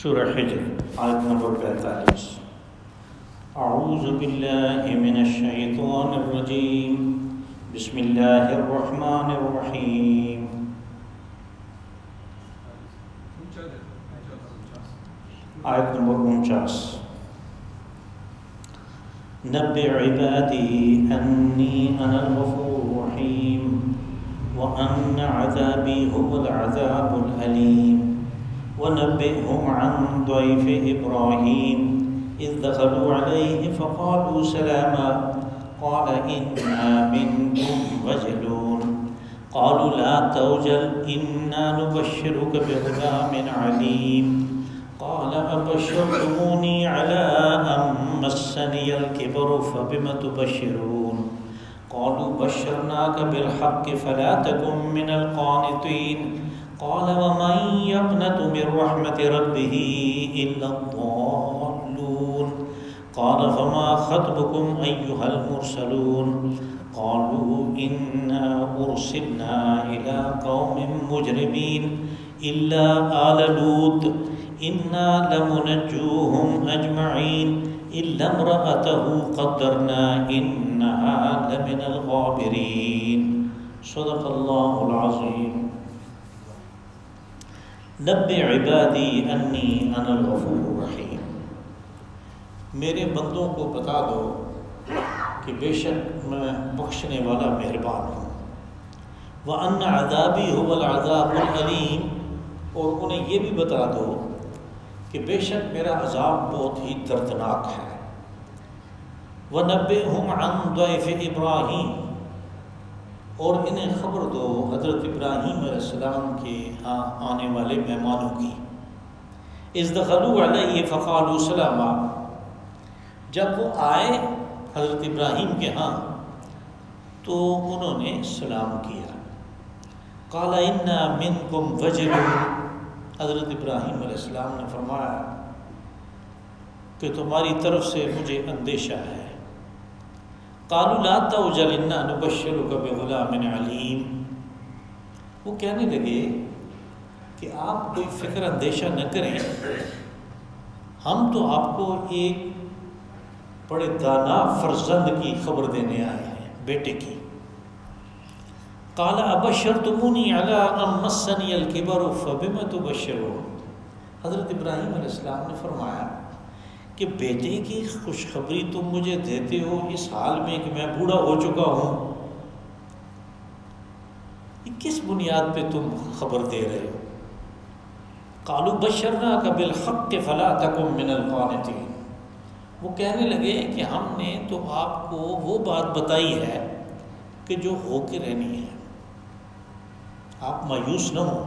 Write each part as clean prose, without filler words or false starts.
سورہ حجر آیت نمبر 45۔ اعوذ باللہ من الشیطان الرجیم، بسم اللہ الرحمن الرحیم۔ آیت نمبر 49۔ نبئ عبادی انی انا الغفور الرحیم وان عذابی هو العذاب العلیم ونبئهم عن ضيف إبراهيم إذ دخلوا عليه فقالوا سلاما قال إنا منكم وجلون قالوا لا توجل إنا نبشرك بغلام عليم قال أبشرتموني على أن مسني الكبر فبم تبشرون قالوا بشرناك بالحق فلا تكن من القانطين قال ومن يقنط من رحمة ربه إلا الضالون قال فما خطبكم أيها المرسلون قالوا إنا أرسلنا إلى قوم مجرمين إلا آل لوط إنا لمنجوهم أجمعين إلا امرأته قدرنا إنها لمن الغابرين صدق الله العظيم۔ نبئ عبادی انی انا الغفور الرحیم، میرے بندوں کو بتا دو کہ بے شک میں بخشنے والا مہربان ہوں، وان عذابی هو العذاب العلیم، اور انہیں یہ بھی بتا دو کہ بے شک میرا عذاب بہت ہی دردناک ہے۔ ونبئہم عن ضیف ابراہیم، اور انہیں خبر دو حضرت ابراہیم علیہ السلام کے ہاں آنے والے مہمانوں کی۔ اذ دخلوا علیہ فقالوا سلاما، جب وہ آئے حضرت ابراہیم کے ہاں تو انہوں نے سلام کیا۔ قال انا منکم وجلون، حضرت ابراہیم علیہ السلام نے فرمایا کہ تمہاری طرف سے مجھے اندیشہ ہے۔ قالوا لا توجل انا نبشرك بغلام علیم، وہ کہنے لگے کہ آپ کوئی فکر اندیشہ نہ کریں، ہم تو آپ کو ایک بڑے دانا فرزند کی خبر دینے آئے ہیں، بیٹے کی۔ قال ابشرتمونی علی ان مسنی الکبر فبم تبشرون، حضرت ابراہیم علیہ السلام نے فرمایا کہ بیٹے کی خوشخبری تم مجھے دیتے ہو اس حال میں کہ میں بوڑھا ہو چکا ہوں، یہ کس بنیاد پہ تم خبر دے رہے ہو؟ قالوا بشرناک بالحق فلا تکن من القانطین، وہ کہنے لگے کہ ہم نے تو آپ کو وہ بات بتائی ہے کہ جو ہو کے رہنی ہے، آپ مایوس نہ ہوں۔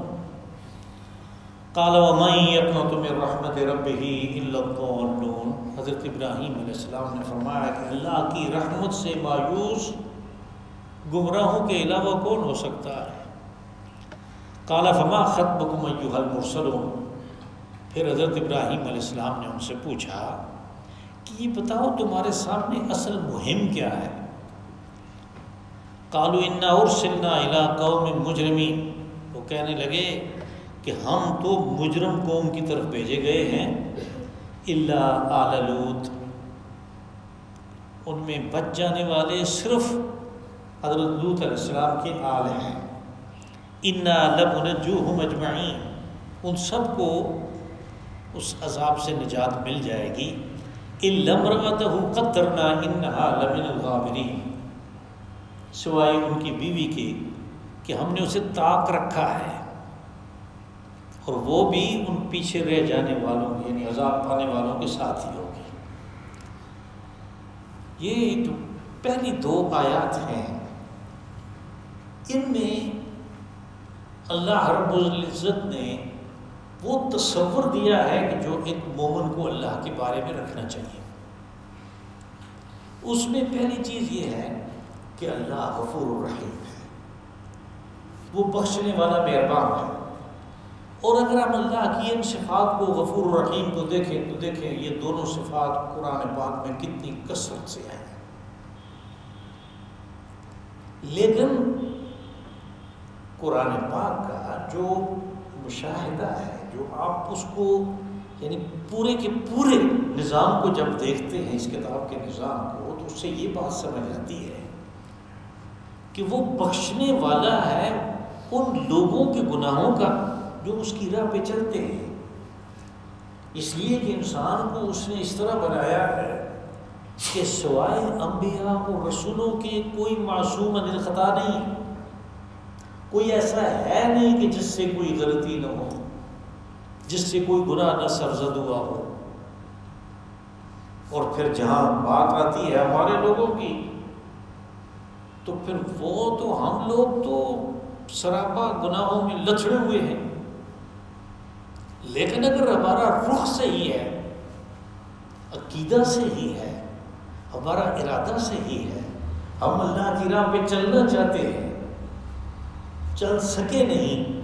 قال ومن يقنط من رحمت ربه الا الضالون، حضرت ابراہیم علیہ السلام نے فرمایا کہ اللہ کی رحمت سے مایوس گمراہوں کے علاوہ کون ہو سکتا ہے؟ قال فما خطبكم ايها المرسلون، پھر حضرت ابراہیم علیہ السلام نے ان سے پوچھا کہ یہ بتاؤ تمہارے سامنے اصل مہم کیا ہے؟ قالوا انا ارسلنا الى قوم مجرمین، وہ کہنے لگے کہ ہم تو مجرم قوم کی طرف بھیجے گئے ہیں، الا آل لوط، ان میں بچ جانے والے صرف حضرت لوط علیہ السلام کے آل ہیں۔ انا لمنجوہم اجمعین، ان سب کو اس عذاب سے نجات مل جائے گی، الا امرأتہ قدرنا انہا لمن الغابرین، سوائے ان کی بیوی کے کہ ہم نے اسے طاق رکھا ہے اور وہ بھی ان پیچھے رہ جانے والوں یعنی عذاب پانے والوں کے ساتھ ہی ہوگی۔ یہ جو پہلی دو آیات ہیں ان میں اللہ رب العزت نے وہ تصور دیا ہے کہ جو ایک مومن کو اللہ کے بارے میں رکھنا چاہیے۔ اس میں پہلی چیز یہ ہے کہ اللہ غفور الرحیم ہے، وہ بخشنے والا مہربان ہے۔ اور اگر ہم اللہ کی ان صفات کو غفور الرحیم کو دیکھیں تو دیکھیں یہ دونوں صفات قرآن پاک میں کتنی کثرت سے ہیں، لیکن قرآن پاک کا جو مشاہدہ ہے، جو آپ اس کو یعنی پورے کے پورے نظام کو جب دیکھتے ہیں، اس کتاب کے نظام کو، تو اس سے یہ بات سمجھ آتی ہے کہ وہ بخشنے والا ہے ان لوگوں کے گناہوں کا جو اس کی راہ پہ چلتے ہیں، اس لیے کہ انسان کو اس نے اس طرح بنایا ہے کہ سوائے انبیاء اور رسولوں کے کوئی معصوم عن الخطا نہیں، کوئی ایسا ہے نہیں کہ جس سے کوئی غلطی نہ ہو، جس سے کوئی گناہ نہ سرزد ہوا ہو۔ اور پھر جہاں بات آتی ہے ہمارے لوگوں کی، تو پھر وہ تو ہم لوگ تو سراپا گناہوں میں لتڑے ہوئے ہیں، لیکن اگر ہمارا رخ صحیح ہے، عقیدہ صحیح ہے، ہمارا ارادہ صحیح ہے، ہم اللہ کی راہ پہ چلنا چاہتے ہیں، چل سکے نہیں،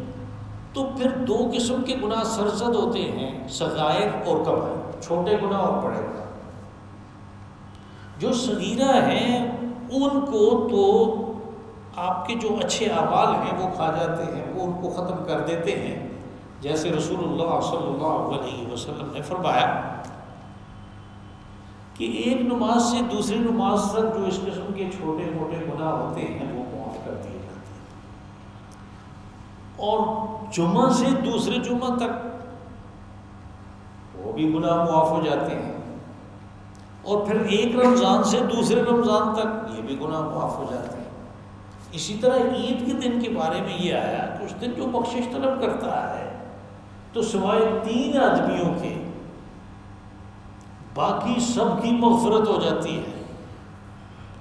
تو پھر دو قسم کے گناہ سرزد ہوتے ہیں، صغائر اور کبائر، چھوٹے گناہ اور بڑے گناہ۔ جو صغیرہ ہیں ان کو تو آپ کے جو اچھے اعمال ہیں وہ کھا جاتے ہیں، وہ ان کو ختم کر دیتے ہیں، جیسے رسول اللہ صلی اللہ علیہ وسلم نے فرمایا کہ ایک نماز سے دوسری نماز تک جو اس قسم کے چھوٹے موٹے گناہ ہوتے ہیں وہ معاف کر دیے جاتے ہیں، اور جمعہ سے دوسرے جمعہ تک وہ بھی گناہ معاف ہو جاتے ہیں، اور پھر ایک رمضان سے دوسرے رمضان تک یہ بھی گناہ معاف ہو جاتے ہیں۔ اسی طرح عید کے دن کے بارے میں یہ آیا کہ اس دن جو بخشش طلب کرتا ہے تو سوائے 3 آدمیوں کے باقی سب کی مغفرت ہو جاتی ہے۔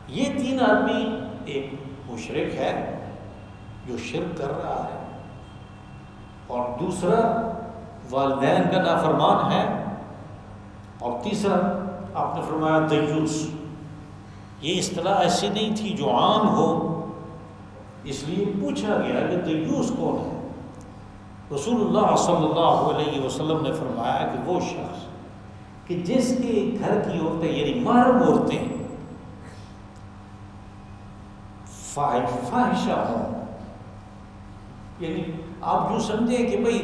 یہ 3 آدمی، ایک مشرک ہے جو شرک کر رہا ہے، اور دوسرا والدین کا نافرمان ہے، اور تیسرا آپ نے فرمایا دیوس۔ یہ اصطلاح ایسی نہیں تھی جو عام ہو، اس لیے پوچھا گیا کہ دیوس کون ہے؟ رسول اللہ صلی اللہ علیہ وسلم نے فرمایا کہ وہ شخص کہ جس کے گھر کی عورتیں یعنی محرم عورتیں فاحشہ ہوں، یعنی آپ یوں سمجھیں کہ بھئی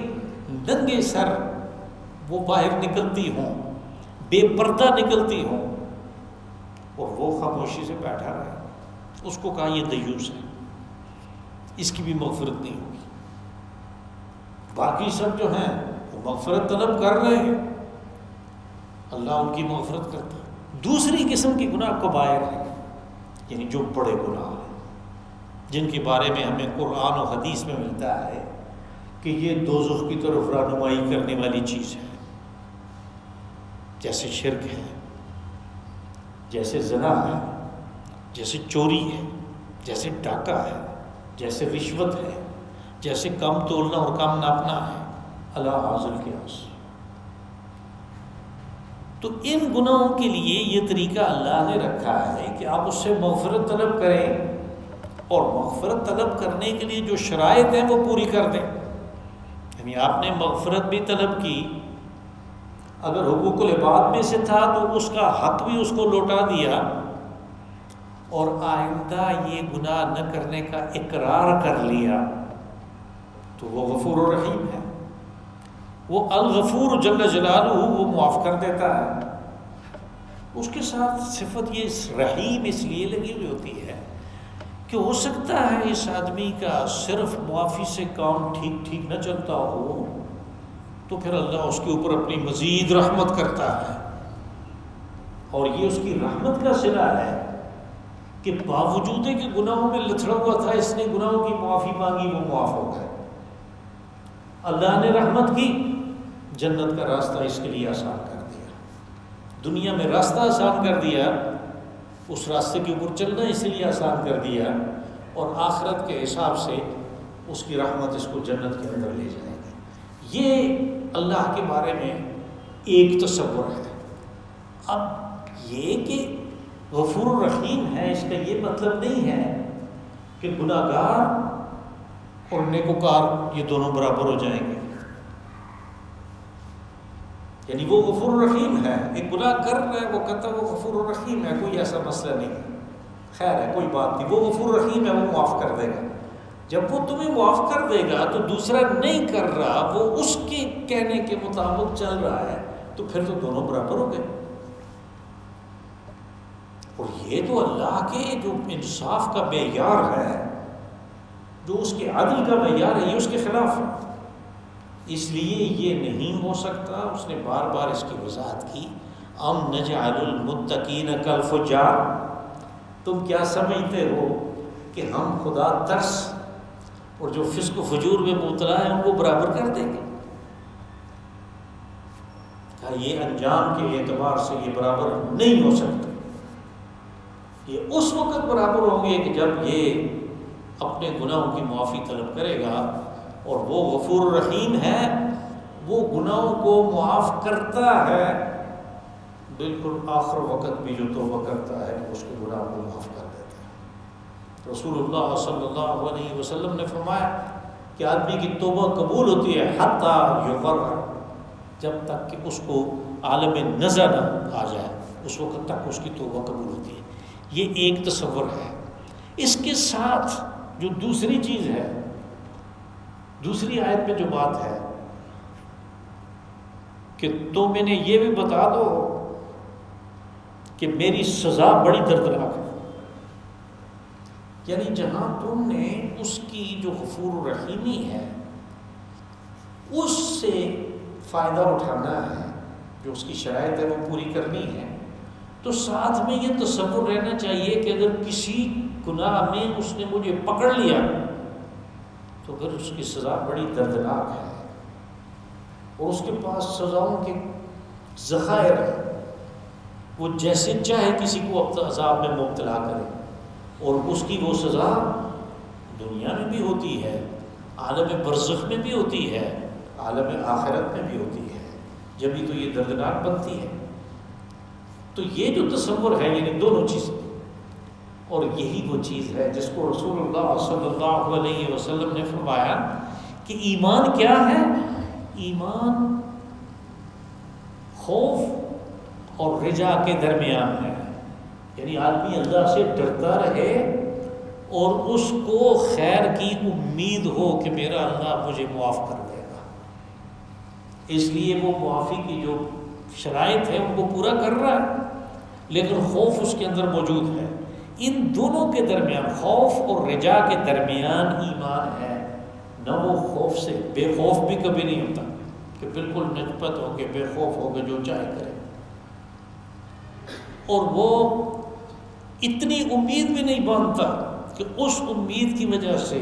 ننگے سر وہ باہر نکلتی ہوں، بے پردہ نکلتی ہوں، اور وہ خاموشی سے بیٹھا رہے، اس کو کہا یہ دیوس ہے، اس کی بھی مغفرت نہیں ہوگی۔ باقی سب جو ہیں وہ مغفرت طلب کر رہے ہیں، اللہ ان کی مغفرت کرتا ہے۔ دوسری قسم کے گناہ کبائر ہیں، یعنی جو بڑے گناہ ہیں، جن کے بارے میں ہمیں قرآن و حدیث میں ملتا ہے کہ یہ دوزخ کی طرف رہنمائی کرنے والی چیز ہے، جیسے شرک ہے، جیسے زنا ہے، جیسے چوری ہے، جیسے ڈاکہ ہے، جیسے رشوت ہے، جیسے کم تولنا اور کم ناپنا ہے، اللہ حاصل قیاس۔ تو ان گناہوں کے لیے یہ طریقہ اللہ نے رکھا ہے کہ آپ اس سے مغفرت طلب کریں، اور مغفرت طلب کرنے کے لیے جو شرائط ہیں وہ پوری کر دیں۔ یعنی آپ نے مغفرت بھی طلب کی، اگر حقوق العباد میں سے تھا تو اس کا حق بھی اس کو لوٹا دیا، اور آئندہ یہ گناہ نہ کرنے کا اقرار کر لیا، تو وہ غفور و رحیم ہے۔ وہ الغفور جل جلالہ وہ معاف کر دیتا ہے۔ اس کے ساتھ صفت یہ رحیم اس لیے لگی ہوئی ہوتی ہے کہ ہو سکتا ہے اس آدمی کا صرف معافی سے کام ٹھیک نہ چلتا ہو، تو پھر اللہ اس کے اوپر اپنی مزید رحمت کرتا ہے، اور یہ اس کی رحمت کا صلہ ہے کہ باوجود کہ گناہوں میں لتھڑا ہوا تھا، اس نے گناہوں کی معافی مانگی، وہ معاف ہو گئے۔ اللہ نے رحمت کی، جنت کا راستہ اس کے لیے آسان کر دیا، دنیا میں راستہ آسان کر دیا، اس راستے کے اوپر چلنا اس لیے آسان کر دیا، اور آخرت کے حساب سے اس کی رحمت اس کو جنت کے اندر لے جائے گی۔ یہ اللہ کے بارے میں ایک تصور ہے۔ اب یہ کہ غفور الرحیم ہے، اس کا یہ مطلب نہیں ہے کہ گناہ گار اور نیکوکار یہ دونوں برابر ہو جائیں گے۔ یعنی وہ غفور الرحیم ہے، ایک گناہ کر رہا ہے وہ کہتا ہے وہ غفور الرحیم ہے، کوئی ایسا مسئلہ نہیں ہے، خیر ہے کوئی بات نہیں، وہ غفور الرحیم ہے، وہ معاف کر دے گا۔ جب وہ تمہیں معاف کر دے گا تو دوسرا نہیں کر رہا، وہ اس کے کہنے کے مطابق چل رہا ہے، تو پھر تو دونوں برابر ہو گئے۔ اور یہ تو اللہ کے جو انصاف کا معیار ہے، جو اس کے عدل کا معیار ہے، یہ اس کے خلاف ہے۔ اس لیے یہ نہیں ہو سکتا۔ اس نے بار بار اس کی وضاحت کی، ام نجعل المتقین کالفجار، تم کیا سمجھتے ہو کہ ہم خدا ترس اور جو فسق و فجور میں مبتلا ہے ان کو برابر کر دیں گے؟ کہا یہ انجام کے اعتبار سے یہ برابر نہیں ہو سکتے۔ یہ اس وقت برابر ہوں گے کہ جب یہ اپنے گناہوں کی معافی طلب کرے گا، اور وہ غفور رحیم ہے، وہ گناہوں کو معاف کرتا ہے، بالکل آخر وقت بھی جو توبہ کرتا ہے اس کے گناہ کو معاف کر دیتا ہے۔ رسول اللہ صلی اللہ علیہ وسلم نے فرمایا کہ آدمی کی توبہ قبول ہوتی ہے حتی یغرر، جب تک کہ اس کو عالم نظر نہ آ جائے، اس وقت تک اس کی توبہ قبول ہوتی ہے۔ یہ ایک تصور ہے۔ اس کے ساتھ جو دوسری چیز ہے، دوسری آیت میں جو بات ہے کہ تو میں نے یہ بھی بتا دو کہ میری سزا بڑی دردناک ہے، یعنی جہاں تم نے اس کی جو غفور رحیمی ہے اس سے فائدہ اٹھانا ہے، جو اس کی شرائط ہے وہ پوری کرنی ہے، تو ساتھ میں یہ تصور رہنا چاہیے کہ اگر کسی گناہ میں اس نے مجھے پکڑ لیا تو پھر اس کی سزا بڑی دردناک ہے، اور اس کے پاس سزاؤں کے ذخائر ہیں، وہ جیسے چاہے کسی کو اپنا عذاب میں مبتلا کرے، اور اس کی وہ سزا دنیا میں بھی ہوتی ہے، عالم برزخ میں بھی ہوتی ہے، عالم آخرت میں بھی ہوتی ہے، جبھی تو یہ دردناک بنتی ہے۔ تو یہ جو تصور ہے، یعنی دونوں چیزیں، اور یہی وہ چیز ہے جس کو رسول اللہ صلی اللہ علیہ وسلم نے فرمایا کہ ایمان کیا ہے؟ ایمان خوف اور رجا کے درمیان ہے، یعنی آدمی اللہ سے ڈرتا رہے اور اس کو خیر کی امید ہو کہ میرا اللہ مجھے معاف کر دے گا، اس لیے وہ معافی کی جو شرائط ہے ان کو پورا کر رہا ہے، لیکن خوف اس کے اندر موجود ہے۔ ان دونوں کے درمیان، خوف اور رجا کے درمیان ایمان ہے، نہ وہ خوف سے بے خوف بھی کبھی نہیں ہوتا کہ بالکل نسبت ہو کے بے خوف ہو کے جو چاہے کرے، اور وہ اتنی امید بھی نہیں باندھتا کہ اس امید کی وجہ سے،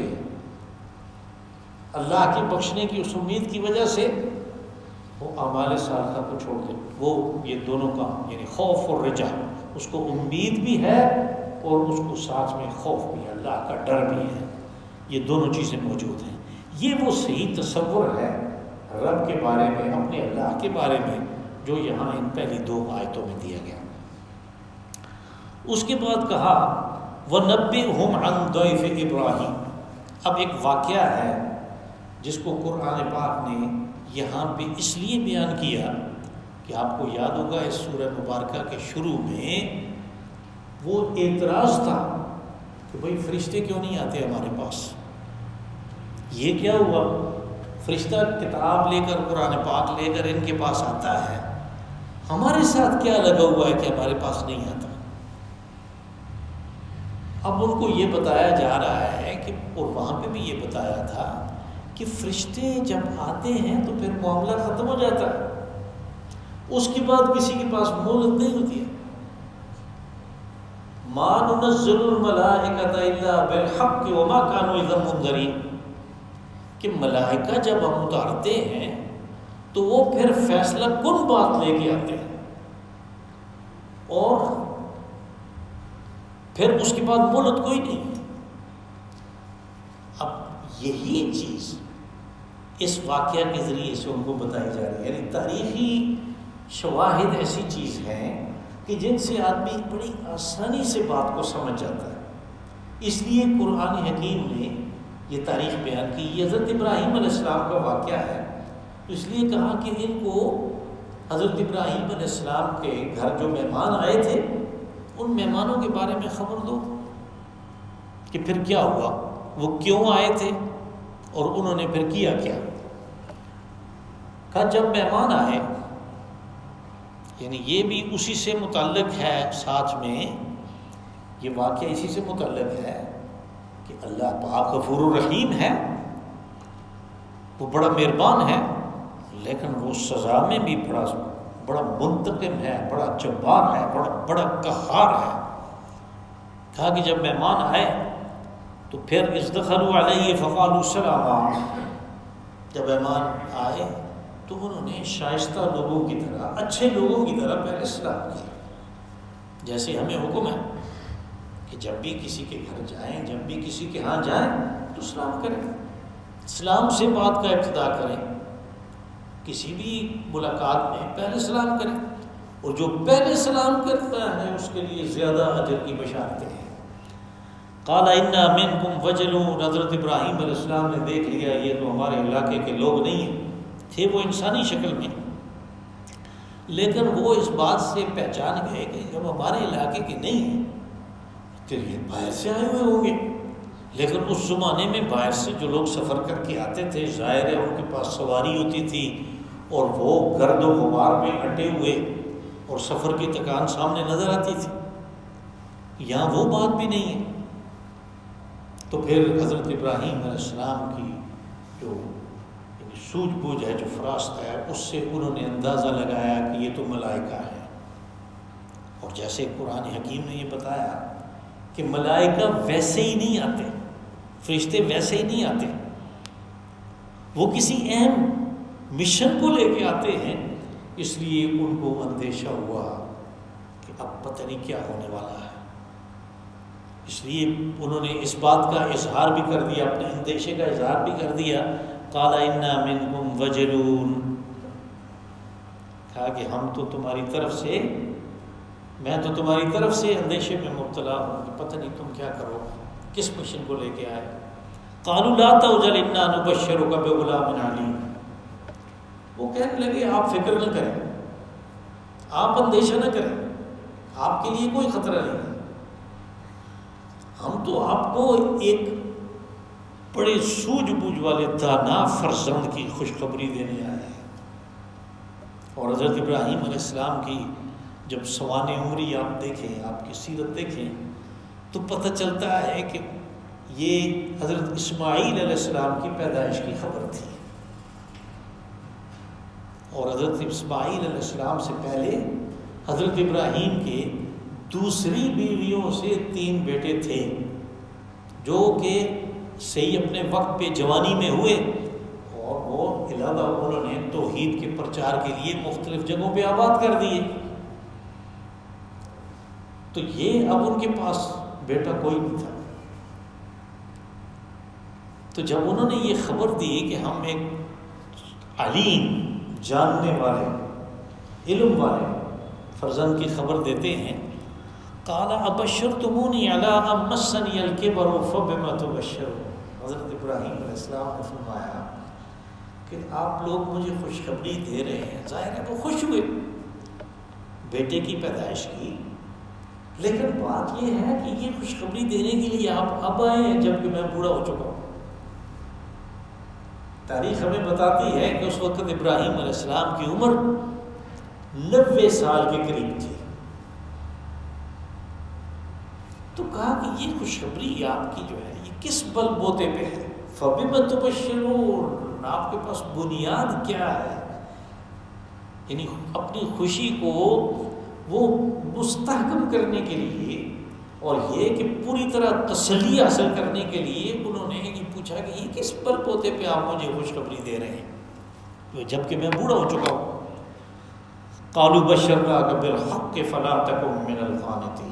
اللہ کے بخشنے کی اس امید کی وجہ سے وہ اعمال صالحہ کو چھوڑ دے۔ وہ یہ دونوں کا، یعنی خوف اور رجا، اس کو امید بھی ہے اور اس کو ساتھ میں خوف بھی ہے، اللہ کا ڈر بھی ہے، یہ دونوں چیزیں موجود ہیں۔ یہ وہ صحیح تصور ہے رب کے بارے میں، اپنے اللہ کے بارے میں، جو یہاں ان پہلی دو آیتوں میں دیا گیا۔ اس کے بعد کہا وَنَبِّئْهُمْ عَنْ ضَيْفِ إِبْرَاهِيمَ۔ اب ایک واقعہ ہے جس کو قرآن پاک نے یہاں پہ اس لیے بیان کیا کہ آپ کو یاد ہوگا اس سورہ مبارکہ کے شروع میں وہ اعتراض تھا کہ بھئی فرشتے کیوں نہیں آتے ہمارے پاس، یہ کیا ہوا؟ فرشتہ کتاب لے کر، قرآن پاک لے کر ان کے پاس آتا ہے، ہمارے ساتھ کیا لگا ہوا ہے کہ ہمارے پاس نہیں آتا؟ اب ان کو یہ بتایا جا رہا ہے کہ، اور وہاں پہ بھی یہ بتایا تھا کہ فرشتے جب آتے ہیں تو پھر معاملہ ختم ہو جاتا ہے، اس کے بعد کسی کے پاس مہلت نہیں ہوتی ہے۔ مَا نُنَزِّلُ الْمَلَائِكَةَ إِلَّا بِالْحَقِّ وَمَا كَانُوا إِذًا مُنذَرِينَ، کہ ملائکہ جب ہم اتارتے ہیں تو وہ پھر فیصلہ کن بات لے کے آتے ہیں، اور پھر اس کے بعد مہلت کوئی نہیں۔ اب یہی چیز اس واقعہ کے ذریعے سے ان کو بتائی جا رہی ہے، یعنی تاریخی شواہد ایسی چیز ہیں کہ جن سے آدمی بڑی آسانی سے بات کو سمجھ جاتا ہے۔ اس لیے قرآن حکیم نے یہ تاریخ بیان کی۔ یہ حضرت ابراہیم علیہ السلام کا واقعہ ہے، تو اس لیے کہا کہ ان کو حضرت ابراہیم علیہ السلام کے گھر جو مہمان آئے تھے ان مہمانوں کے بارے میں خبر دو کہ پھر کیا ہوا۔ وہ کیوں آئے تھے اور انہوں نے پھر کیا کیا. کہا جب مہمان آئے، یعنی یہ بھی اسی سے متعلق ہے، ساتھ میں یہ واقعہ اسی سے متعلق ہے کہ اللہ پاک غفور الرحیم ہے، وہ بڑا مہربان ہے، لیکن وہ سزا میں بھی بڑا منتقم ہے، بڑا جبار ہے، بڑا قہار ہے. کہا کہ جب مہمان آئے تو پھر اذ دخلوا علیہ فقالوا سلاما، جب مہمان آئے تو انہوں نے شائستہ لوگوں کی طرح، اچھے لوگوں کی طرح پہلے سلام کیا. جیسے ہمیں حکم ہے کہ جب بھی کسی کے گھر جائیں، جب بھی کسی کے ہاں جائیں تو سلام کریں، سلام سے بات کا ابتدا کریں، کسی بھی ملاقات میں پہلے سلام کریں، اور جو پہلے سلام کرتا ہے اس کے لیے زیادہ اجر کی بشارتیں ہیں. قال انا منکم وجلون، حضرت ابراہیم علیہ السلام نے دیکھ لیا یہ تو ہمارے علاقے کے لوگ نہیں ہیں، تھے وہ انسانی شکل میں، لیکن وہ اس بات سے پہچان گئے کہ جب ہمارے علاقے کے نہیں ہیں تو یہ باہر سے آئے ہوئے ہوں گے. لیکن اس زمانے میں باہر سے جو لوگ سفر کر کے آتے تھے، ظاہر ہے ان کے پاس سواری ہوتی تھی اور وہ گرد و غبار میں اٹے ہوئے اور سفر کی تکان سامنے نظر آتی تھی. یہاں وہ بات بھی نہیں ہے. تو پھر حضرت ابراہیم علیہ السلام کی جو سوجھ بوجھ ہے، جو فراست ہے، اس سے انہوں نے اندازہ لگایا کہ یہ تو ملائکہ ہے. اور جیسے قرآن حکیم نے یہ بتایا کہ ملائکہ ویسے ہی نہیں آتے، فرشتے ویسے ہی نہیں آتے، وہ کسی اہم مشن کو لے کے آتے ہیں. اس لیے ان کو اندیشہ ہوا کہ اب پتہ نہیں کیا ہونے والا ہے. اس لیے انہوں نے اس بات کا اظہار بھی کر دیا، اپنے اندیشے کا اظہار بھی کر دیا. قال انا منکم وجلون، کہا کہ ہم تو تمہاری طرف سے، میں تو تمہاری طرف سے اندیشے میں مبتلا ہوں کہ پتہ نہیں تم کیا کرو، کس مشن کو لے کے آئے. قالوا لا توجل انا نبشرک بغلام علیم، وہ کہنے لگے آپ فکر نہ کریں، آپ اندیشہ نہ کریں، آپ کے لیے کوئی خطرہ نہیں ہے، ہم تو آپ کو ایک بڑے سوجھ بوجھ والے دانا فرزند کی خوشخبری دینے آئے ہیں. اور حضرت ابراہیم علیہ السلام کی جب سوان عمری آپ دیکھیں، آپ کی سیرت دیکھیں تو پتہ چلتا ہے کہ یہ حضرت اسماعیل علیہ السلام کی پیدائش کی خبر تھی. اور حضرت اسماعیل علیہ السلام سے پہلے حضرت ابراہیم کے دوسری بیویوں سے 3 بیٹے تھے جو کہ صحیح اپنے وقت پہ جوانی میں ہوئے، اور وہ علیحدہ انہوں نے توحید کے پرچار کے لیے مختلف جگہوں پہ آباد کر دیے. تو یہ اب ان کے پاس بیٹا کوئی نہیں تھا. تو جب انہوں نے یہ خبر دی کہ ہم ایک علیم، جاننے والے، علم والے فرزند کی خبر دیتے ہیں، قال ابشرتمونی علی ان مسنی الکبر فبم تبشرون، حضرت ابراہیم علیہ السلام نے فرمایا کہ آپ لوگ مجھے خوشخبری دے رہے ہیں، ظاہر ہے وہ خوش ہوئے بیٹے کی پیدائش کی، لیکن بات یہ ہے کہ یہ خوشخبری دینے کے لیے آپ اب آئے ہیں جبکہ میں بوڑھا ہو چکا ہوں. تاریخ ہمیں بتاتی ہے کہ اس وقت ابراہیم علیہ السلام کی عمر 90 سال کے قریب تھی. تو کہا کہ یہ خوشخبری آپ کی جو ہے یہ کس بل بوتے پہ ہے؟ فَبِمَ تُبَشِّرُونَ، آپ کے پاس بنیاد کیا ہے؟ یعنی اپنی خوشی کو وہ مستحکم کرنے کے لیے اور یہ کہ پوری طرح تسلی حاصل کرنے کے لیے انہوں نے یہ پوچھا کہ یہ کس بل بوتے پہ آپ مجھے خوشخبری دے رہے ہیں جبکہ میں بوڑھا ہو چکا ہوں. قَالُوا بَشَّرْنَاكَ بِالْحَقِّ فَلَا تَكُن مِّنَ الْقَانِطِينَ،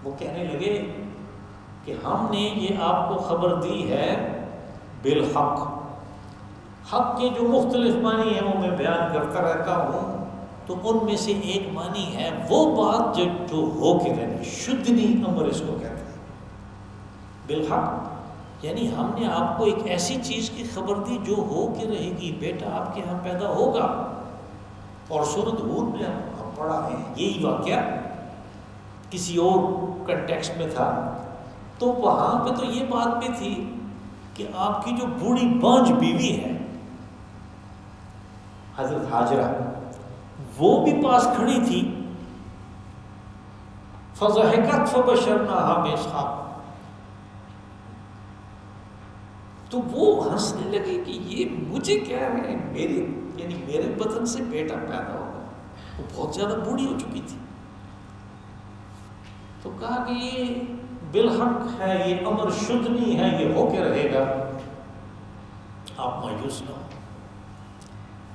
وہ کہنے لگے کہ ہم نے یہ آپ کو خبر دی ہے بالحق. حق کے جو مختلف معنی ہیں وہ میں بیان کرتا رہتا ہوں، تو ان میں سے ایک معنی ہے وہ بات جو ہو کے رہنی، شدنی امر اس کو کہتے ہیں. بالحق یعنی ہم نے آپ کو ایک ایسی چیز کی خبر دی جو ہو کے رہے گی، بیٹا آپ کے ہاں پیدا ہوگا. اور سورۃ ہود میں ہم پڑھا ہے یہی واقعہ، کسی اور کنٹیکسٹ میں تھا تو وہاں پہ تو یہ بات بھی تھی کہ آپ کی جو بوڑھی بانجھ بیوی ہے حضرت ہاجرہ، وہ بھی پاس کھڑی تھی. فضحکت فبشرناها باسحاق، تو وہ ہنسنے لگے کہ یہ مجھے کیا ہے، میرے بدن سے بیٹا پیدا ہوگا. وہ بہت زیادہ بوڑھی ہو چکی تھی. تو کہا کہ یہ بالحق ہے، یہ امر شدنی ہے، یہ ہو کے رہے گا، آپ مایوس نہ ہو.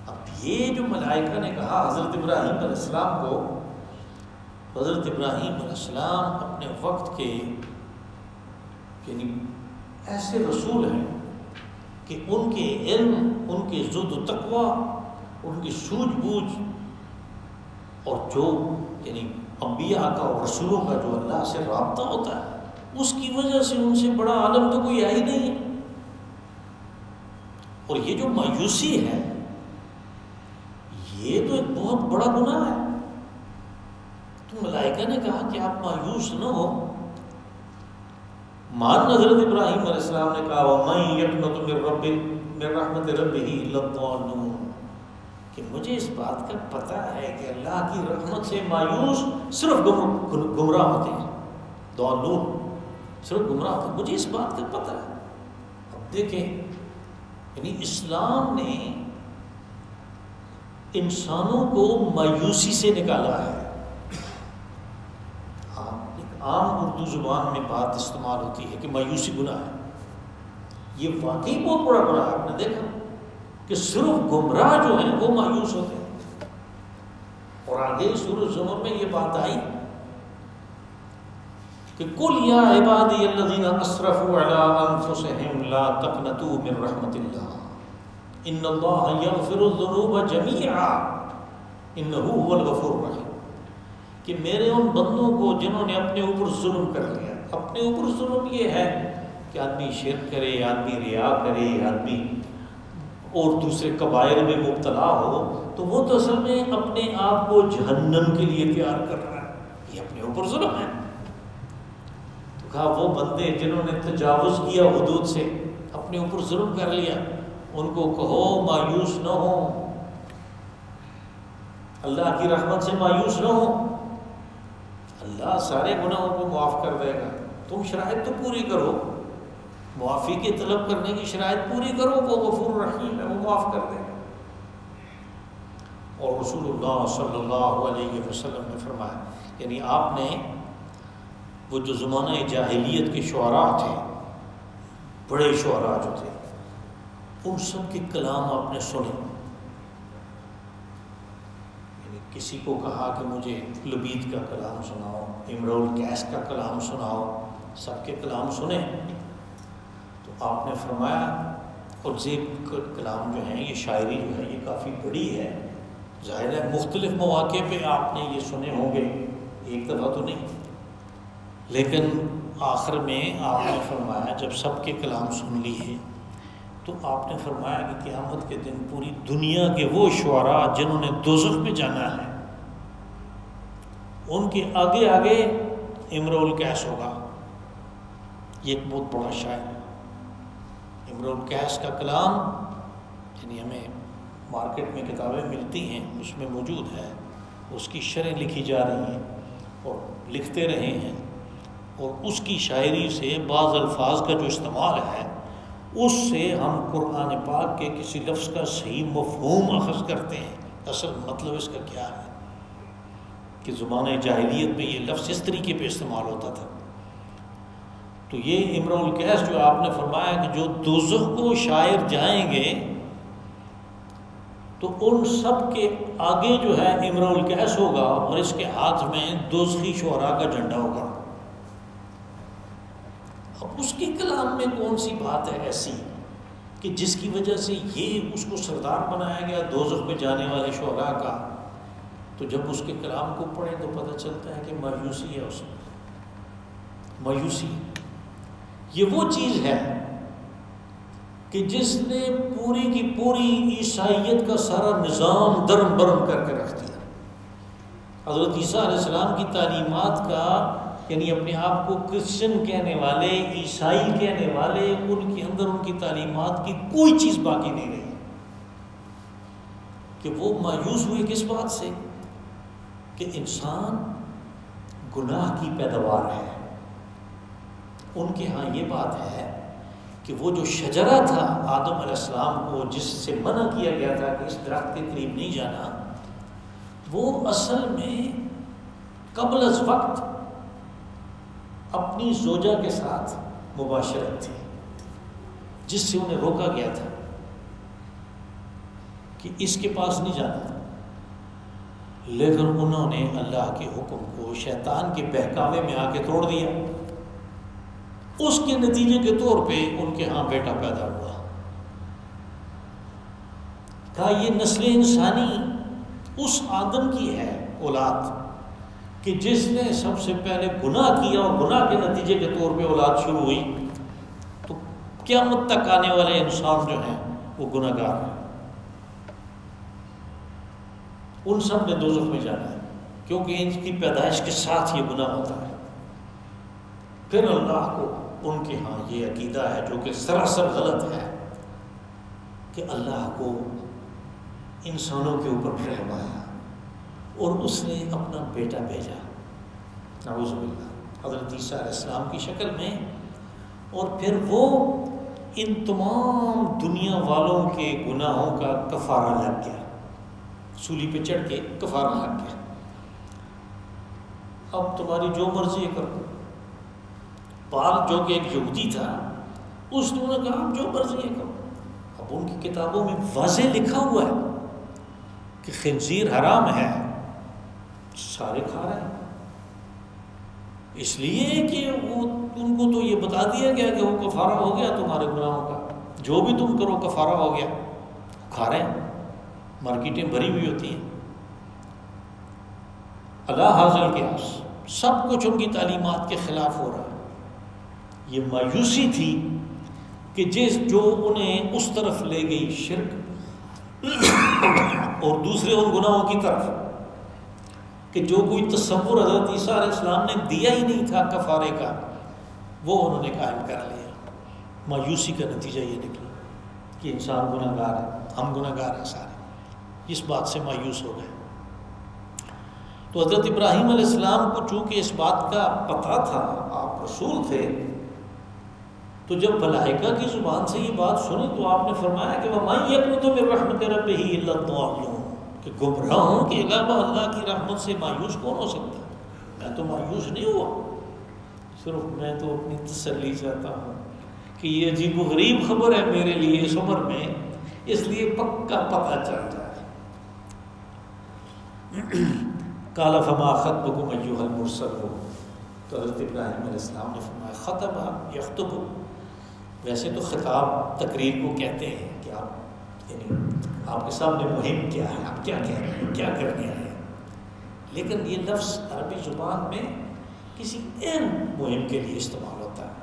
اب یہ جو ملائکہ نے کہا حضرت ابراہیم علیہ السلام کو، حضرت ابراہیم علیہ السلام اپنے وقت کے یعنی ایسے رسول ہیں کہ ان کے علم، ان کے زہد و تقوی، ان کی سوجھ بوجھ، اور جو یعنی انبیاء کا اور رسولوں کا جو اللہ سے رابطہ ہوتا ہے، اس کی وجہ سے ان سے بڑا عالم تو کوئی ہے ہی نہیں ہے. اور یہ جو مایوسی ہے، یہ تو ایک بہت بڑا گناہ ہے. تو ملائکہ نے کہا کہ آپ مایوس نہ ہو. مان حضرت ابراہیم علیہ السلام نے کہا وَمَن يَقْنَطُ مِن رَحْمَتِ رَبِّهِ إِلَّا الضَّالُّونَ، کہ مجھے اس بات کا پتہ ہے کہ اللہ کی رحمت سے مایوس صرف گمراہ ہوتے ہیں. ضالون صرف گمراہ ہوتے ہیں، مجھے اس بات کا پتہ ہے. اب دیکھیں، یعنی اسلام نے انسانوں کو مایوسی سے نکالا ہے. عام اردو زبان میں بات استعمال ہوتی ہے کہ مایوسی گناہ ہے. یہ واقعی بہت بڑا گناہ ہے. آپ نے دیکھا کہ صرف گمراہ جو ہیں وہ مایوس ہوتے ہیں. اور آگے سورۃ زمر میں یہ بات آئی کہ قُلْ يَا عِبَادِيَ الَّذِينَ أَسْرَفُوا عَلَىٰ أَنفُسِهِمْ لَا تَقْنَطُوا مِن رَحْمَةِ اللَّهِ إِنَّ اللَّهَ يَغْفِرُ الذُّنُوبَ جَمِيعًا إِنَّهُ هُوَ الْغَفُورُ الرَّحِيمُ، کہ میرے ان بندوں کو جنہوں نے اپنے اوپر ظلم کر لیا. اپنے اوپر ظلم یہ ہے کہ آدمی شرک کرے، آدمی ریا کرے، آدمی اور دوسرے کبائر میں مبتلا ہو، تو وہ تو اصل میں اپنے آپ کو جہنم کے لیے تیار کر رہا ہے. یہ اپنے اوپر ظلم ہے. تو کہا وہ بندے جنہوں نے تجاوز کیا حدود سے، اپنے اوپر ظلم کر لیا، ان کو کہو مایوس نہ ہو، اللہ کی رحمت سے مایوس نہ ہو، اللہ سارے گناہوں کو معاف کر دے گا. تم شرائط تو پوری کرو، معافی کے طلب کرنے کی شرائط پوری کرو، وہ غفور رحیم ہے، وہ معاف کر دے گا. اور رسول اللہ صلی اللہ علیہ وسلم نے فرمایا، یعنی آپ نے وہ جو زمانہ جاہلیت کے شعراء تھے، بڑے شعراء جو تھے، ان سب کے کلام آپ نے سنے. کسی کو کہا کہ مجھے لبید کا کلام سناؤ، امرؤ القیس کا کلام سناؤ، سب کے کلام سنے. تو آپ نے فرمایا، اور زیب کلام جو ہیں، یہ شاعری جو ہے یہ کافی بڑی ہے، ظاہر ہے مختلف مواقع پہ آپ نے یہ سنے ہوں گے، ایک دفعہ تو نہیں. لیکن آخر میں آپ نے فرمایا جب سب کے کلام سن لیے تو آپ نے فرمایا کہ قیامت کے دن پوری دنیا کے وہ شعراء جنہوں نے دوزخ میں جانا ہے، ان کے آگے آگے امرؤ القیس ہوگا. یہ ایک بہت بڑا شاعر. امرؤ القیس کا کلام یعنی ہمیں مارکیٹ میں کتابیں ملتی ہیں، اس میں موجود ہے، اس کی شرح لکھی جا رہی ہیں اور لکھتے رہے ہیں. اور اس کی شاعری سے بعض الفاظ کا جو استعمال ہے، اس سے ہم قرآن پاک کے کسی لفظ کا صحیح مفہوم اخذ کرتے ہیں، اصل مطلب اس کا کیا ہے. کہ زمانہ جاہلیت میں یہ لفظ اس طریقے پہ استعمال ہوتا تھا. تو یہ امرؤ القیس جو آپ نے فرمایا کہ جو دوزخ کو شاعر جائیں گے تو ان سب کے آگے جو ہے امرؤ القیس ہوگا، اور اس کے ہاتھ میں دوزخی شعراء کا جھنڈا ہوگا. اب اس کے کلام میں کون سی بات ہے ایسی کہ جس کی وجہ سے یہ اس کو سردار بنایا گیا دوزخ میں جانے والے شعراء کا؟ تو جب اس کے کلام کو پڑھیں تو پتہ چلتا ہے کہ مایوسی ہے اس میں. مایوسی یہ وہ چیز ہے کہ جس نے پوری کی پوری عیسائیت کا سارا نظام درم برم کر کے رکھ دیا. حضرت عیسیٰ علیہ السلام کی تعلیمات کا یعنی اپنے آپ کو کرسچن کہنے والے، عیسائی کہنے والے، ان کے اندر ان کی تعلیمات کی کوئی چیز باقی نہیں رہی، کہ وہ مایوس ہوئے کس بات سے کہ انسان گناہ کی پیداوار ہے۔ ان کے ہاں یہ بات ہے کہ وہ جو شجرہ تھا آدم علیہ السلام کو جس سے منع کیا گیا تھا کہ اس درخت کے قریب نہیں جانا، وہ اصل میں قبل از وقت اپنی زوجہ کے ساتھ مباشرت تھی، جس سے انہیں روکا گیا تھا کہ اس کے پاس نہیں جانا، لیکن انہوں نے اللہ کے حکم کو شیطان کے بہکاوے میں آ کے توڑ دیا۔ اس کے نتیجے کے طور پہ ان کے ہاں بیٹا پیدا ہوا۔ کہا یہ نسل انسانی اس آدم کی ہے اولاد کہ جس نے سب سے پہلے گناہ کیا، اور گناہ کے نتیجے کے طور پہ اولاد شروع ہوئی، تو قیامت تک آنے والے انسان جو ہیں وہ گناہ گار ہیں، ان سب نے دوزخ میں جانا ہے، کیونکہ ان کی پیدائش کے ساتھ یہ گناہ ہوتا ہے۔ پھر اللہ کو ان کے ہاں یہ عقیدہ ہے جو کہ سراسر غلط ہے کہ اللہ کو انسانوں کے اوپر رحم آیا اور اس نے اپنا بیٹا بھیجا، نعوذ باللہ، حضرت عیسیٰ علیہ السلام کی شکل میں، اور پھر وہ ان تمام دنیا والوں کے گناہوں کا کفارہ لگ گیا، سولی پہ چڑھ کے کفارہ لگ گیا۔ اب تمہاری جو مرضی ہے کرو۔ پال جو کہ ایک یہودی تھا، اس نے کہا آپ جو مرضی ہے کرو۔ اب ان کی کتابوں میں واضح لکھا ہوا ہے کہ خنزیر حرام ہے، سارے کھا رہے ہیں، اس لیے کہ وہ ان کو تو یہ بتا دیا گیا کہ وہ کفارہ ہو گیا تمہارے گناہوں کا، جو بھی تم کرو کفارہ ہو گیا، کھا رہے ہیں، مارکیٹیں بھری ہوئی ہوتی ہیں۔ اللہ حاضر کے سب کچھ ان کی تعلیمات کے خلاف ہو رہا ہے۔ یہ مایوسی تھی کہ جو انہیں اس طرف لے گئی شرک، اور دوسرے ان گناہوں کی طرف کہ جو کوئی تصور حضرت عیسیٰ علیہ السلام نے دیا ہی نہیں تھا کفارے کا، وہ انہوں نے قائم کر لیا۔ مایوسی کا نتیجہ یہ نکلا کہ انسان گناہ گار ہے، ہم گناہ گار ہیں سارے، اس بات سے مایوس ہو گئے۔ تو حضرت ابراہیم علیہ السلام کو چونکہ اس بات کا پتہ تھا، آپ رسول تھے، تو جب ملائکہ کی زبان سے یہ بات سنی تو آپ نے فرمایا کہ وَمَن يَقْنُطُ مِن رَحْمَتِ رَبِّهِ إِلَّا الضَّالُّونَ، کہ گمراہوں کے علاوہ اللہ کی رحمت سے مایوس کون ہو سکتا ہے؟ میں تو مایوس نہیں ہوا، صرف میں تو اپنی تسلی چاہتا ہوں کہ یہ عجیب و غریب خبر ہے میرے لیے اس عمر میں، اس لیے پکا پتہ چل جائے۔ قَالَ فَمَا خَطْبُكُمْ أَيُّهَا الْمُرْسَلُونَ، تو حضرت ابراہیم علیہ السلام نے فرمایا خطب یخطب، ویسے تو خطاب تقریر کو کہتے ہیں کہ آپ یعنی آپ کے سامنے مہم کیا ہے، آپ کیا کہہ رہے ہیں، کیا کرنے آئے ہیں، لیکن یہ لفظ عربی زبان میں کسی اہم مہم کے لیے استعمال ہوتا ہے،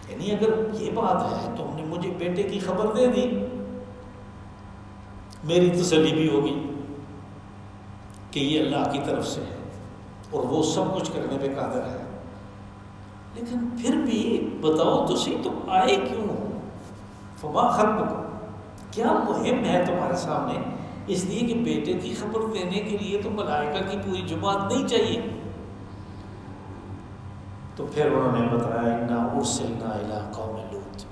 یعنی اگر یہ بات ہے تو ہم نے مجھے بیٹے کی خبر دے دی، میری تسلی بھی ہوگی کہ یہ اللہ کی طرف سے ہے اور وہ سب کچھ کرنے پہ قادر ہے، لیکن پھر بھی بتاؤ تو صحیح تم آئے کیوں ہو؟ فما خطبکم، کیا مہم ہے تمہارے سامنے؟ اس لیے کہ بیٹے کی خبر دینے کے لیے تو ملائکہ کی پوری جماعت نہیں چاہیے۔ تو پھر انہوں نے بتایا انا ارسلنا الی قوم لوط،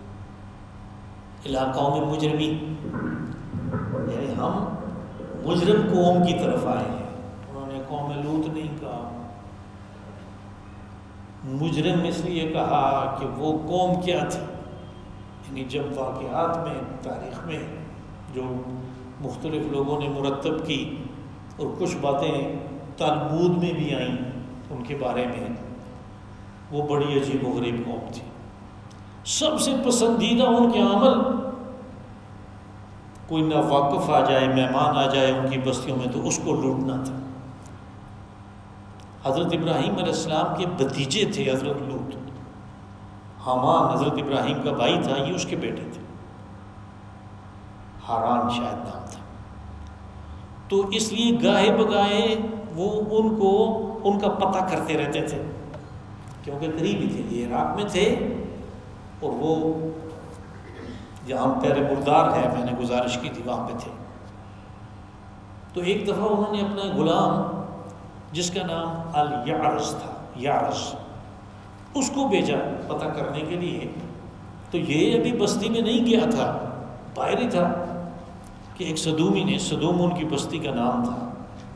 الی قوم مجرمین، یعنی ہم مجرم قوم کی طرف آئے ہیں۔ انہوں نے قوم لوط نہیں کہا، مجرم اس لیے کہا کہ وہ قوم کیا تھی، یعنی جب واقعات میں تاریخ میں جو مختلف لوگوں نے مرتب کی اور کچھ باتیں تلمود میں بھی آئیں ان کے بارے میں، وہ بڑی عجیب و غریب قوم تھی۔ سب سے پسندیدہ ان کے عمل، کوئی ناواقف آ جائے، مہمان آ جائے ان کی بستیوں میں تو اس کو لوٹنا تھا۔ حضرت ابراہیم علیہ السلام کے بھتیجے تھے حضرت لوط، حامان حضرت ابراہیم کا بھائی تھا، یہ اس کے بیٹے تھے، ہاران شاید نام تھا۔ تو اس لیے گاہے بگاہے وہ ان کا پتہ کرتے رہتے تھے کیونکہ قریب ہی تھے، یہ عراق میں تھے اور وہ جہاں پیر مردار ہے میں نے گزارش کی تھی وہاں پہ تھے۔ تو ایک دفعہ انہوں نے اپنا غلام جس کا نام الیعرز تھا، یعرز، اس کو بھیجا پتہ کرنے کے لیے۔ تو یہ ابھی بستی میں نہیں گیا تھا، باہر ہی تھا کہ ایک صدومی نے، صدوم ان کی بستی کا نام تھا،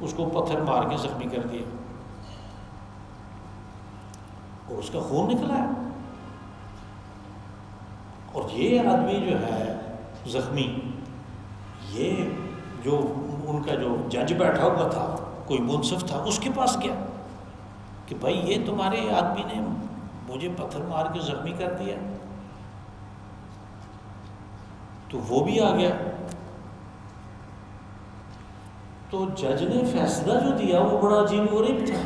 اس کو پتھر مار کے زخمی کر دیا اور اس کا خون نکلا ہے۔ اور یہ آدمی جو ہے زخمی، یہ جو ان کا جو جج بیٹھا ہوا تھا، کوئی منصف تھا، اس کے پاس گیا کہ بھائی یہ تمہارے آدمی نے مجھے پتھر مار کے زخمی کر دیا۔ تو وہ بھی آ گیا۔ تو جج نے فیصلہ جو دیا وہ بڑا عجیب و غریب تھا۔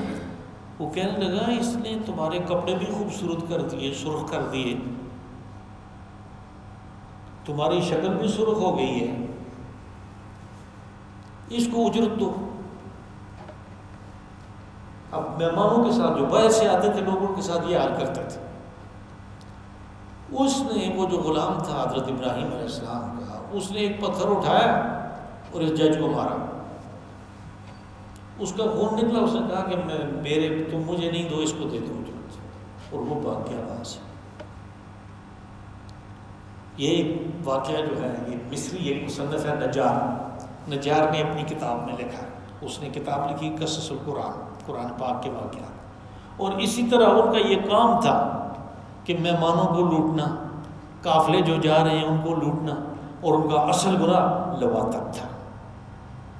وہ کہنے لگا اس نے تمہارے کپڑے بھی خوبصورت کر دیے، سرخ کر دیے، تمہاری شکل بھی سرخ ہو گئی ہے، اس کو اجرت دو۔ اب مہمانوں کے ساتھ جو باہر سے آتے تھے لوگوں کے ساتھ یہ حال کرتے تھے۔ اس نے، وہ جو غلام تھا حضرت ابراہیم علیہ السلام کا، اس نے ایک پتھر اٹھایا اور اس جج کو مارا، اس کا خون نکلا۔ اس نے کہا کہ تم مجھے نہیں دو، اس کو دے دو اجرت، اور وہ بھاگ گیا وہاں سے۔ یہ واقعہ جو ہے یہ مصری ایک مصنف ہے نجار نے اپنی کتاب میں لکھا، اس نے کتاب لکھی قصص القرآن، قرآن پاک کے واقعات۔ اور اسی طرح ان کا یہ کام تھا کہ مہمانوں کو لوٹنا، قافلے جو جا رہے ہیں ان کو لوٹنا، اور ان کا اصل گناہ لواطت تھا،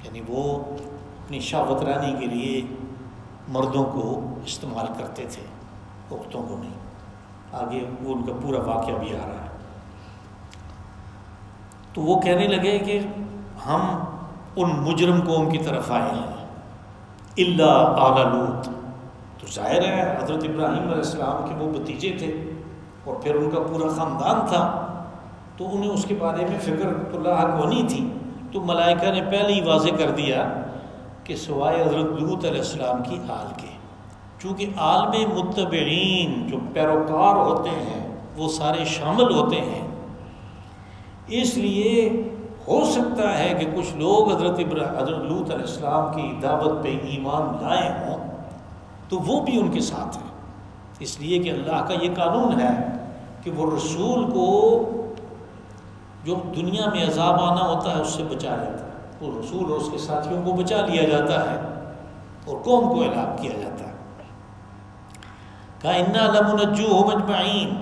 یعنی وہ اپنی شہوت رانی کے لیے مردوں کو استعمال کرتے تھے، عورتوں کو نہیں۔ آگے وہ ان کا پورا واقعہ بھی آ رہا ہے۔ تو وہ کہنے لگے کہ ہم ان مجرم قوم کی طرف آئے ہیں، الا آل لوط۔ تو ظاہر ہے حضرت ابراہیم علیہ السلام کے وہ بھتیجے تھے اور پھر ان کا پورا خاندان تھا، تو انہیں اس کے بارے میں فکر تو لاحق ہونی تھی۔ تو ملائکہ نے پہلے ہی واضح کر دیا کہ سوائے حضرت لوط علیہ السلام کی آل کے، چونکہ آل میں متبعین جو پیروکار ہوتے ہیں وہ سارے شامل ہوتے ہیں، اس لیے ہو سکتا ہے کہ کچھ لوگ حضرت لوط علیہ السلام کی دعوت پہ ایمان لائے ہوں تو وہ بھی ان کے ساتھ ہیں، اس لیے کہ اللہ کا یہ قانون ہے کہ وہ رسول کو جو دنیا میں عذاب آنا ہوتا ہے اس سے بچا لیتا ہے، وہ رسول اور اس کے ساتھیوں کو بچا لیا جاتا ہے اور قوم کو ہلاک کیا جاتا ہے۔ کہا انا لمنجوہم اجمعین،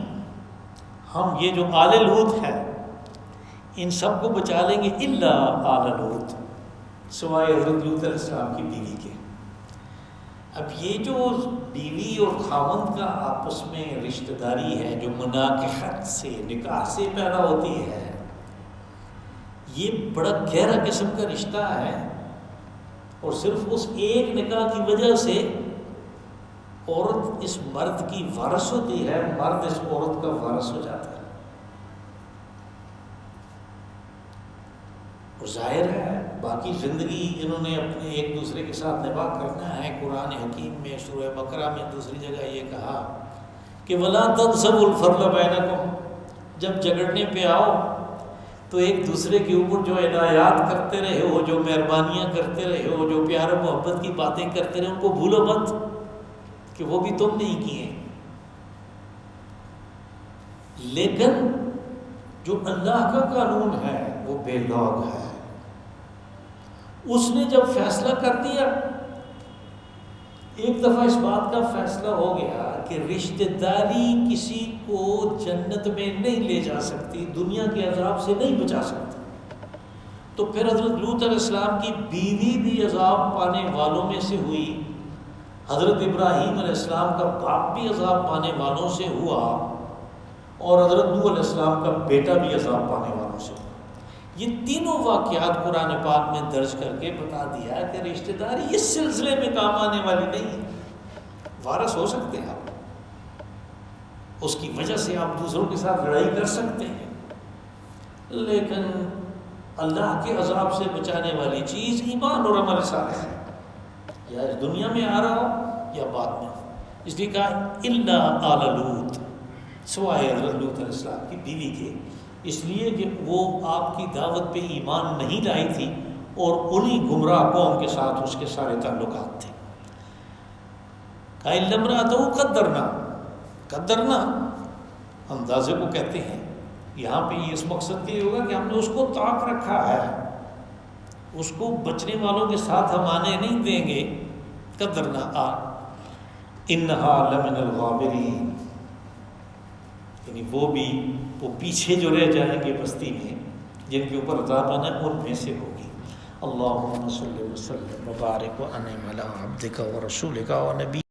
ہم یہ جو آل لوط ہے ان سب کو بچا لیں گے، الا آل لوط، سوائے حضرت لوط علیہ السلام کی بیوی کے۔ اب یہ جو بیوی اور خاوند کا آپس میں رشتہ داری ہے جو مناکحت سے، نکاح سے پیدا ہوتی ہے، یہ بڑا گہرا قسم کا رشتہ ہے، اور صرف اس ایک نکاح کی وجہ سے عورت اس مرد کی وارث ہوتی ہے، مرد اس عورت کا وارث ہو جاتا ہے۔ اور ظاہر ہے باقی زندگی انہوں نے اپنے ایک دوسرے کے ساتھ نباہ کرنا ہے۔ قرآن حکیم میں سورہ بقرہ میں دوسری جگہ یہ کہا کہ وَلَا تَنْسَوْا الْفَضْلَ بَيْنَكُمْ، جب جھگڑنے پہ آؤ تو ایک دوسرے کے اوپر جو عنایات کرتے رہے ہو، جو مہربانیاں کرتے رہے ہو، جو پیار و محبت کی باتیں کرتے رہے، ان کو بھولو مت کہ وہ بھی تم نے ہی کیے۔ لیکن جو اللہ کا قانون ہے وہ بے لوگ ہے۔ اس نے جب فیصلہ کر دیا، ایک دفعہ اس بات کا فیصلہ ہو گیا کہ رشتہ داری کسی کو جنت میں نہیں لے جا سکتی، دنیا کے عذاب سے نہیں بچا سکتی، تو پھر حضرت لوط علیہ السلام کی بیوی بھی عذاب پانے والوں میں سے ہوئی، حضرت ابراہیم علیہ السلام کا باپ بھی عذاب پانے والوں سے ہوا، اور حضرت نوح علیہ السلام کا بیٹا بھی عذاب پانے والوں سے ہوا۔ یہ تینوں واقعات قرآن پاک میں درج کر کے بتا دیا کہ رشتہ داری اس سلسلے میں کام آنے والی نہیں ہے۔ وارث ہو سکتے ہیں آپ، اس کی وجہ سے آپ دوسروں کے ساتھ لڑائی کر سکتے ہیں، لیکن اللہ کے عذاب سے بچانے والی چیز ایمان اور عمل صالح ہے، یا اس دنیا میں آ رہا ہو یا بعد میں۔ اس لیے کہا الا آل لوط، سوائے حضرت لوط علیہ السلام کی بیوی کے، اس لیے کہ وہ آپ کی دعوت پہ ایمان نہیں لائی تھی اور انہی گمراہ قوم کے ساتھ اس کے سارے تعلقات تھے۔ کہا الا امرأتہ قدرنا، قدرنا اندازے کو کہتے ہیں، یہاں پہ یہ اس مقصد کے لیے ہوگا کہ ہم نے اس کو طاق رکھا ہے، اس کو بچنے والوں کے ساتھ ہم آنے نہیں دیں گے۔ قدرنا انہا لمن الغابرین، یعنی وہ پیچھے جو رہ جائیں گے بستی میں، جن کے اوپر عذاب آنا ہے، ان میں سے ہوگی۔ اللہم صلی وسلم وبارک وانعم علی عبدک ورسولک ونبی